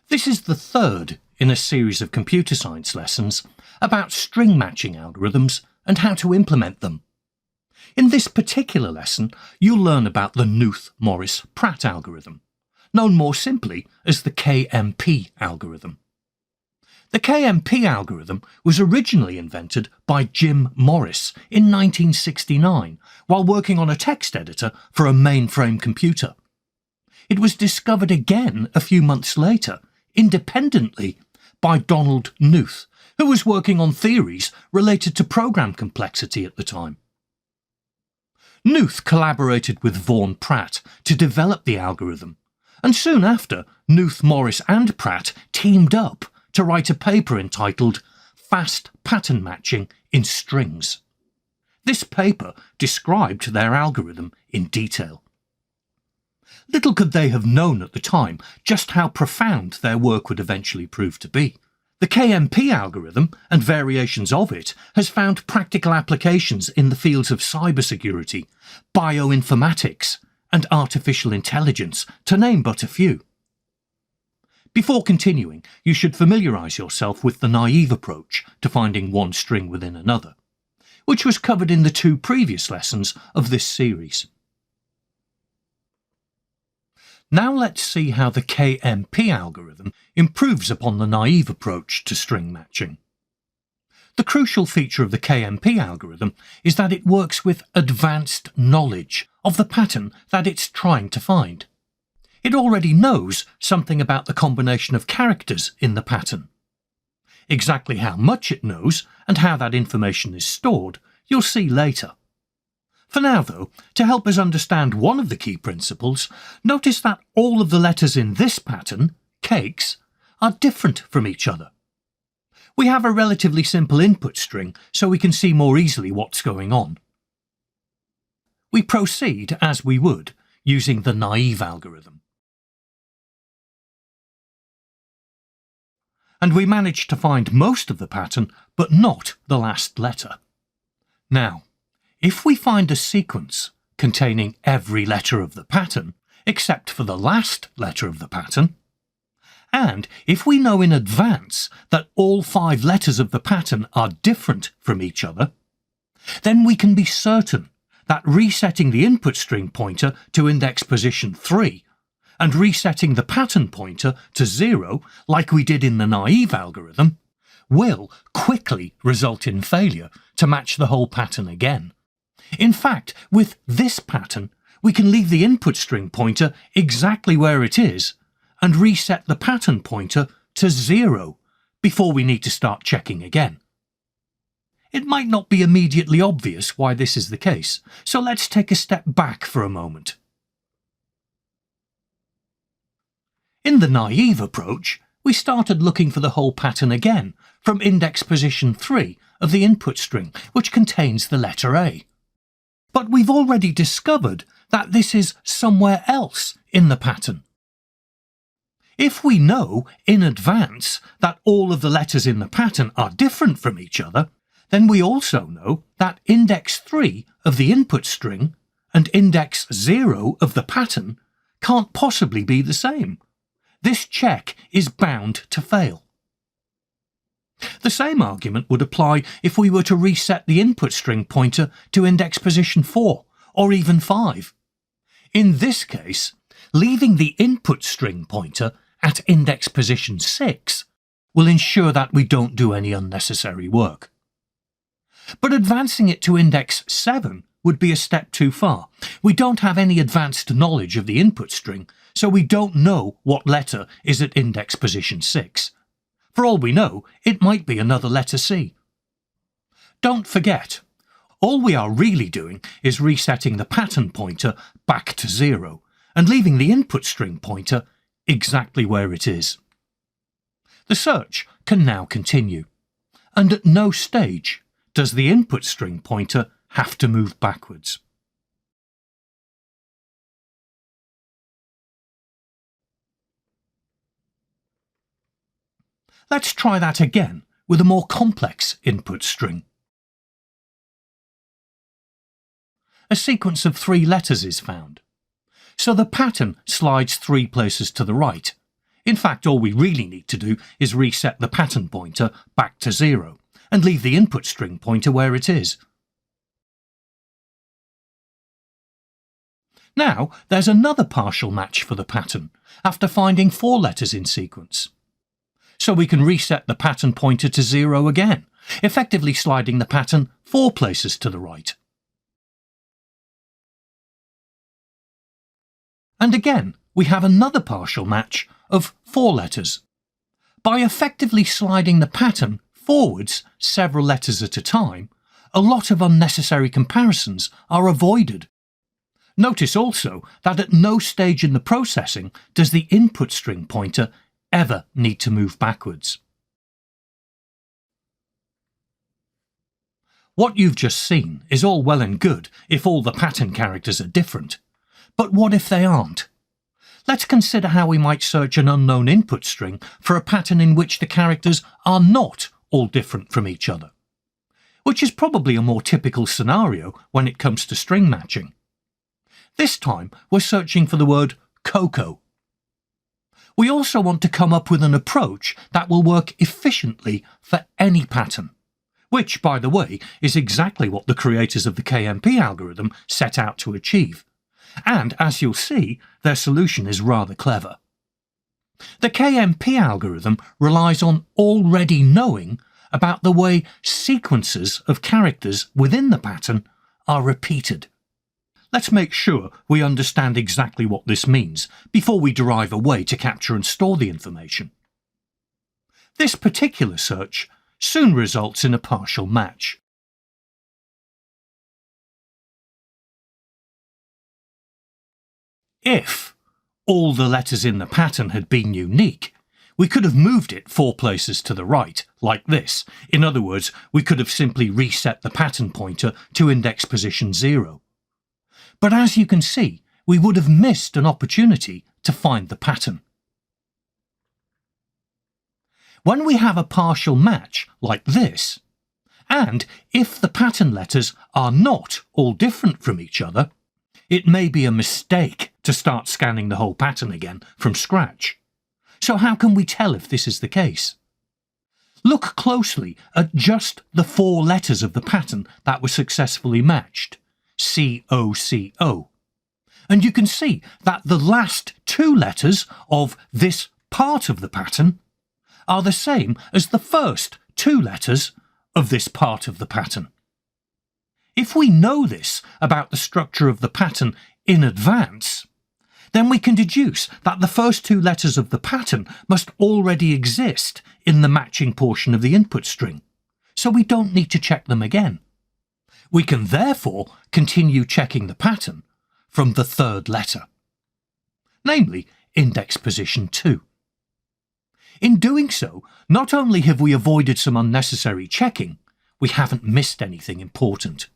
This is the third in a series of computer science lessons about string matching algorithms and how to implement them. In this particular lesson, you'll learn about the Knuth-Morris-Pratt algorithm, known more simply as the KMP algorithm. The KMP algorithm was originally invented by Jim Morris in 1969 while working on a text editor for a mainframe computer. It was discovered again a few months later, independently, by Donald Knuth, who was working on theories related to program complexity at the time. Knuth collaborated with Pratt to develop the algorithm, and soon after, Knuth, Morris and Pratt teamed up to write a paper entitled Fast Pattern Matching in Strings. This paper described their algorithm in detail. Little could they have known at the time just how profound their work would eventually prove to be. The KMP algorithm and variations of it has found practical applications in the fields of cybersecurity, bioinformatics, and artificial intelligence, to name but a few. Before continuing, you should familiarise yourself with the naive approach to finding one string within another, which was covered in the two previous lessons of this series. Now let's see how the KMP algorithm improves upon the naive approach to string matching. The crucial feature of the KMP algorithm is that it works with advanced knowledge of the pattern that it's trying to find. It already knows something about the combination of characters in the pattern. Exactly how much it knows and how that information is stored, you'll see later. For now, though, to help us understand one of the key principles, notice that all of the letters in this pattern, cakes, are different from each other. We have a relatively simple input string, so we can see more easily what's going on. We proceed as we would, using the naive algorithm. And we manage to find most of the pattern, but not the last letter. Now, if we find a sequence containing every letter of the pattern, except for the last letter of the pattern, and if we know in advance that all 5 letters of the pattern are different from each other, then we can be certain that resetting the input string pointer to index position 3 and resetting the pattern pointer to 0, like we did in the naive algorithm, will quickly result in failure to match the whole pattern again. In fact, with this pattern, we can leave the input string pointer exactly where it is and reset the pattern pointer to 0 before we need to start checking again. It might not be immediately obvious why this is the case, so let's take a step back for a moment. In the naive approach, we started looking for the whole pattern again from index position 3 of the input string, which contains the letter A. But we've already discovered that this is somewhere else in the pattern. If we know in advance that all of the letters in the pattern are different from each other, then we also know that index 3 of the input string and index 0 of the pattern can't possibly be the same. This check is bound to fail. The same argument would apply if we were to reset the input string pointer to index position 4 or even 5. In this case, leaving the input string pointer at index position 6 will ensure that we don't do any unnecessary work. But advancing it to index 7 would be a step too far. We don't have any advanced knowledge of the input string, so we don't know what letter is at index position 6. For all we know, it might be another letter C. Don't forget, all we are really doing is resetting the pattern pointer back to 0 and leaving the input string pointer exactly where it is. The search can now continue, and at no stage does the input string pointer have to move backwards. Let's try that again with a more complex input string. A sequence of 3 letters is found, so the pattern slides 3 places to the right. In fact, all we really need to do is reset the pattern pointer back to 0 and leave the input string pointer where it is. Now there's another partial match for the pattern after finding 4 letters in sequence. So we can reset the pattern pointer to 0 again, effectively sliding the pattern 4 places to the right. And again, we have another partial match of 4 letters. By effectively sliding the pattern forwards several letters at a time, a lot of unnecessary comparisons are avoided. Notice also that at no stage in the processing does the input string pointer ever need to move backwards. What you've just seen is all well and good if all the pattern characters are different. But what if they aren't? Let's consider how we might search an unknown input string for a pattern in which the characters are not all different from each other, which is probably a more typical scenario when it comes to string matching. This time we're searching for the word cocoa. We also want to come up with an approach that will work efficiently for any pattern, which, by the way, is exactly what the creators of the KMP algorithm set out to achieve. And, as you'll see, their solution is rather clever. The KMP algorithm relies on already knowing about the way sequences of characters within the pattern are repeated. Let's make sure we understand exactly what this means before we derive a way to capture and store the information. This particular search soon results in a partial match. If all the letters in the pattern had been unique, we could have moved it 4 places to the right, like this. In other words, we could have simply reset the pattern pointer to index position 0. But as you can see, we would have missed an opportunity to find the pattern. When we have a partial match like this, and if the pattern letters are not all different from each other, it may be a mistake to start scanning the whole pattern again from scratch. So how can we tell if this is the case? Look closely at just the 4 letters of the pattern that were successfully matched. C-O-C-O. And you can see that the last 2 letters of this part of the pattern are the same as the first 2 letters of this part of the pattern. If we know this about the structure of the pattern in advance, then we can deduce that the first 2 letters of the pattern must already exist in the matching portion of the input string, so we don't need to check them again. We can therefore continue checking the pattern from the 3rd letter, namely index position 2. In doing so, not only have we avoided some unnecessary checking, we haven't missed anything important.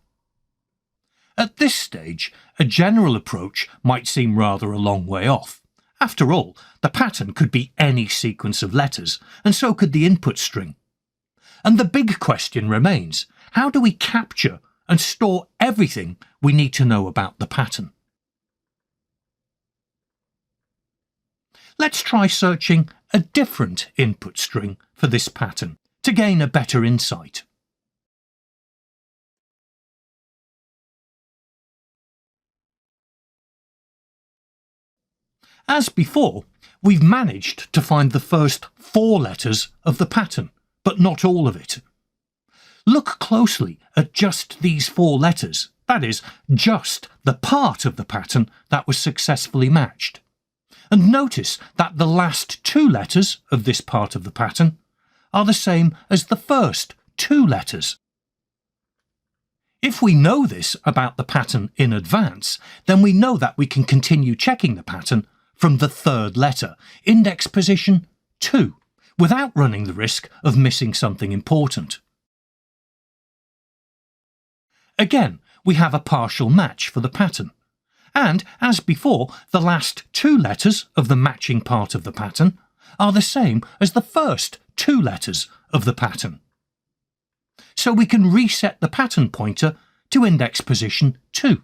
At this stage, a general approach might seem rather a long way off. After all, the pattern could be any sequence of letters, and so could the input string. And the big question remains, how do we capture and store everything we need to know about the pattern? Let's try searching a different input string for this pattern to gain a better insight. As before, we've managed to find the first 4 letters of the pattern, but not all of it. Look closely at just these 4 letters, that is, just the part of the pattern that was successfully matched. And notice that the last 2 letters of this part of the pattern are the same as the first 2 letters. If we know this about the pattern in advance, then we know that we can continue checking the pattern from the 3rd letter, index position 2, without running the risk of missing something important. Again, we have a partial match for the pattern. And, as before, the last 2 letters of the matching part of the pattern are the same as the first 2 letters of the pattern. So we can reset the pattern pointer to index position 2.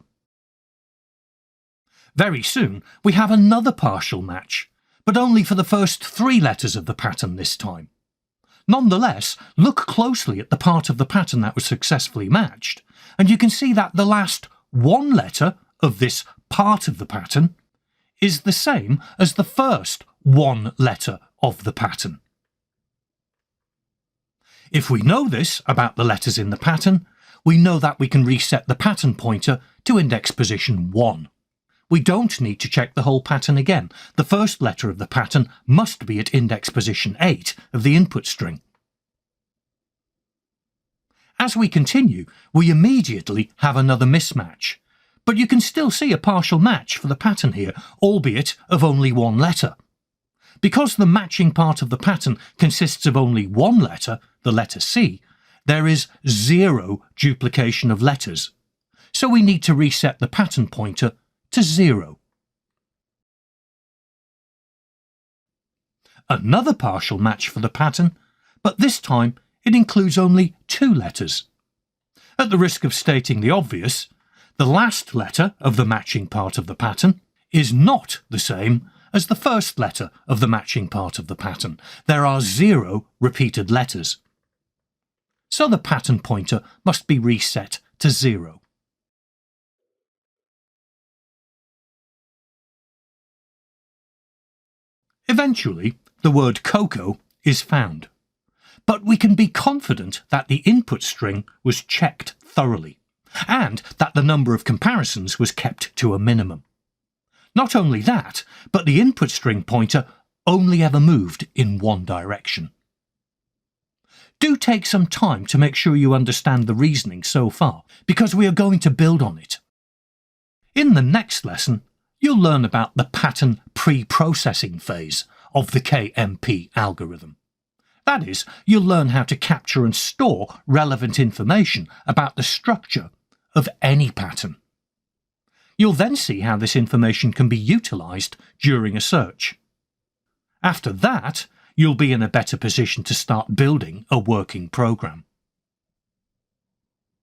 Very soon we have another partial match, but only for the first 3 letters of the pattern this time. Nonetheless, look closely at the part of the pattern that was successfully matched, and you can see that the last 1 letter of this part of the pattern is the same as the first 1 letter of the pattern. If we know this about the letters in the pattern, we know that we can reset the pattern pointer to index position 1. We don't need to check the whole pattern again. The first letter of the pattern must be at index position 8 of the input string. As we continue, we immediately have another mismatch, but you can still see a partial match for the pattern here, albeit of only 1 letter. Because the matching part of the pattern consists of only 1 letter, the letter C, there is 0 duplication of letters, so we need to reset the pattern pointer to 0. Another partial match for the pattern, but this time it includes only 2 letters. At the risk of stating the obvious, the last letter of the matching part of the pattern is not the same as the first letter of the matching part of the pattern. There are 0 repeated letters. So the pattern pointer must be reset to 0. Eventually, the word cocoa is found, but we can be confident that the input string was checked thoroughly, and that the number of comparisons was kept to a minimum. Not only that, but the input string pointer only ever moved in 1 direction. Do take some time to make sure you understand the reasoning so far, because we are going to build on it. In the next lesson, you'll learn about the pattern pre-processing phase of the KMP algorithm. That is, you'll learn how to capture and store relevant information about the structure of any pattern. You'll then see how this information can be utilised during a search. After that, you'll be in a better position to start building a working program.